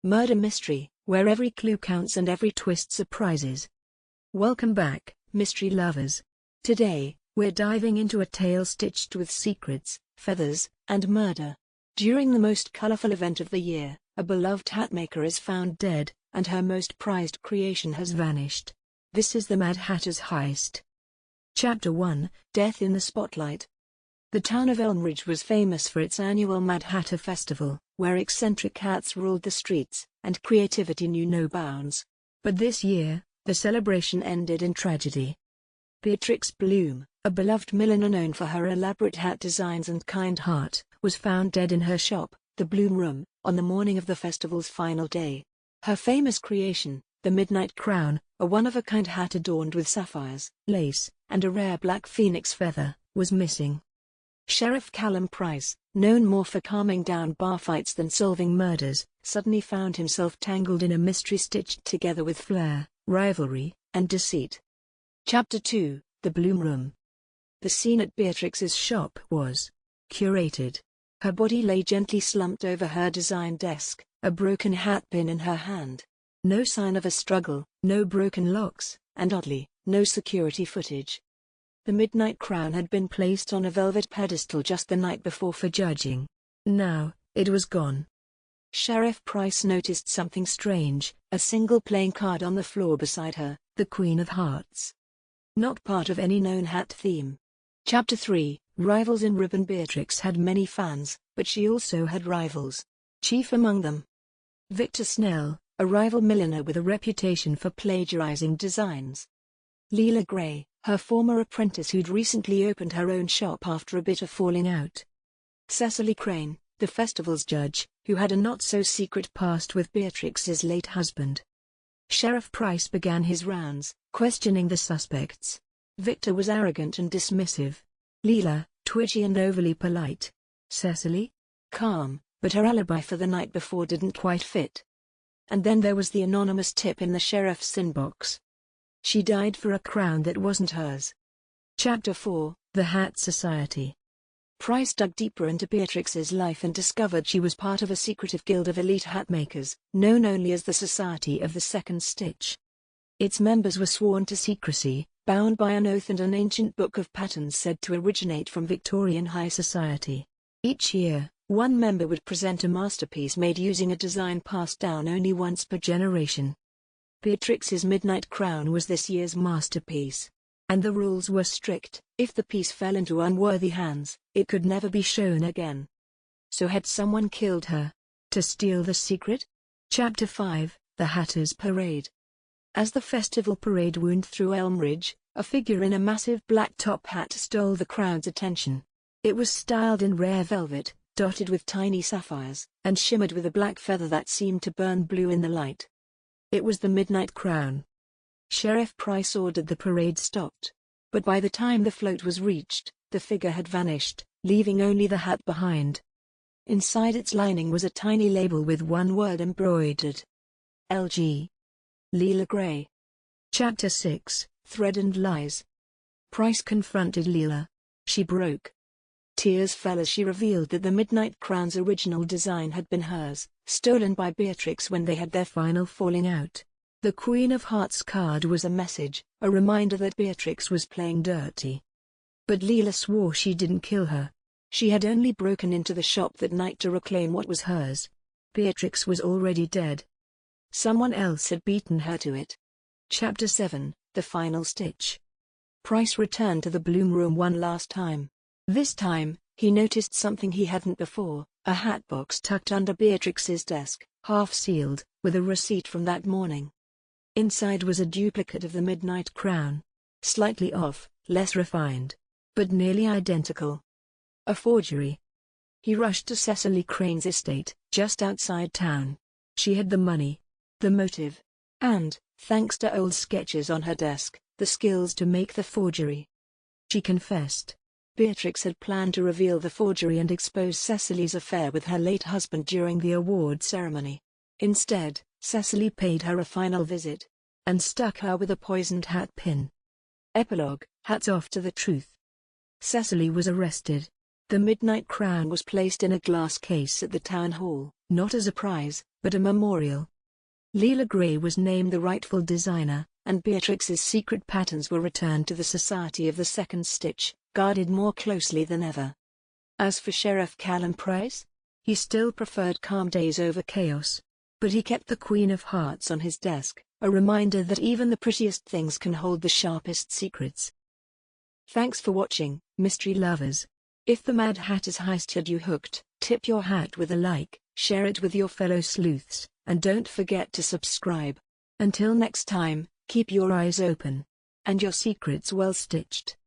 Murder mystery, where every clue counts and every twist surprises. Welcome back, mystery lovers. Today, we're diving into a tale stitched with secrets, feathers, and murder. During the most colorful event of the year, a beloved hatmaker is found dead, and her most prized creation has vanished. This is the Mad Hatter's Heist. Chapter 1, Death in the Spotlight. The town of Elmridge was famous for its annual Mad Hatter Festival, where eccentric hats ruled the streets, and creativity knew no bounds. But this year, the celebration ended in tragedy. Beatrix Bloom, a beloved milliner known for her elaborate hat designs and kind heart, was found dead in her shop, the Bloom Room, on the morning of the festival's final day. Her famous creation, the Midnight Crown, a one-of-a-kind hat adorned with sapphires, lace, and a rare black phoenix feather, was missing. Sheriff Callum Price, known more for calming down bar fights than solving murders, suddenly found himself tangled in a mystery stitched together with flair, rivalry, and deceit. Chapter 2, The Bloom Room. The scene at Beatrix's shop was curated. Her body lay gently slumped over her design desk, a broken hat pin in her hand. No sign of a struggle, no broken locks, and oddly, no security footage. The Midnight Crown had been placed on a velvet pedestal just the night before for judging. Now, it was gone. Sheriff Price noticed something strange, a single playing card on the floor beside her, the Queen of Hearts. Not part of any known hat theme. Chapter 3, Rivals in Ribbon. Beatrix had many fans, but she also had rivals. Chief among them, Victor Snell, a rival milliner with a reputation for plagiarizing designs. Leela Gray, her former apprentice who'd recently opened her own shop after a bitter falling out. Cecily Crane, the festival's judge, who had a not-so-secret past with Beatrix's late husband. Sheriff Price began his rounds, questioning the suspects. Victor was arrogant and dismissive. Leela, twitchy and overly polite. Cecily? Calm, but her alibi for the night before didn't quite fit. And then there was the anonymous tip in the sheriff's inbox. She died for a crown that wasn't hers. Chapter 4, The Hat Society. Price dug deeper into Beatrix's life and discovered she was part of a secretive guild of elite hatmakers, known only as the Society of the Second Stitch. Its members were sworn to secrecy, bound by an oath and an ancient book of patterns said to originate from Victorian high society. Each year, one member would present a masterpiece made using a design passed down only once per generation. Beatrix's Midnight Crown was this year's masterpiece. And the rules were strict: if the piece fell into unworthy hands, it could never be shown again. So had someone killed her to steal the secret? Chapter 5, The Hatter's Parade. As the festival parade wound through Elmridge, a figure in a massive black top hat stole the crowd's attention. It was styled in rare velvet, dotted with tiny sapphires, and shimmered with a black feather that seemed to burn blue in the light. It was the Midnight Crown. Sheriff Price ordered the parade stopped. But by the time the float was reached, the figure had vanished, leaving only the hat behind. Inside its lining was a tiny label with one word embroidered. LG. Leela Gray. Chapter 6, Thread and Lies. Price confronted Leela. She broke. Tears fell as she revealed that the Midnight Crown's original design had been hers, stolen by Beatrix when they had their final falling out. The Queen of Hearts card was a message, a reminder that Beatrix was playing dirty. But Leela swore she didn't kill her. She had only broken into the shop that night to reclaim what was hers. Beatrix was already dead. Someone else had beaten her to it. Chapter 7, The Final Stitch. Price returned to the Bloom Room one last time. This time, he noticed something he hadn't before, a hat box tucked under Beatrix's desk, half-sealed, with a receipt from that morning. Inside was a duplicate of the Midnight Crown. Slightly off, less refined, but nearly identical. A forgery. He rushed to Cecily Crane's estate, just outside town. She had the money, the motive, and, thanks to old sketches on her desk, the skills to make the forgery. She confessed. Beatrix had planned to reveal the forgery and expose Cecily's affair with her late husband during the award ceremony. Instead, Cecily paid her a final visit and stuck her with a poisoned hat pin. Epilogue: hats off to the truth. Cecily was arrested. The Midnight Crown was placed in a glass case at the town hall, not as a prize, but a memorial. Leela Gray was named the rightful designer, and Beatrix's secret patterns were returned to the Society of the Second Stitch, guarded more closely than ever. As for Sheriff Callum Price, he still preferred calm days over chaos. But he kept the Queen of Hearts on his desk, a reminder that even the prettiest things can hold the sharpest secrets. Thanks for watching, mystery lovers. If the Mad Hatter's heist had you hooked, tip your hat with a like, share it with your fellow sleuths, and don't forget to subscribe. Until next time, keep your eyes open and your secrets well stitched.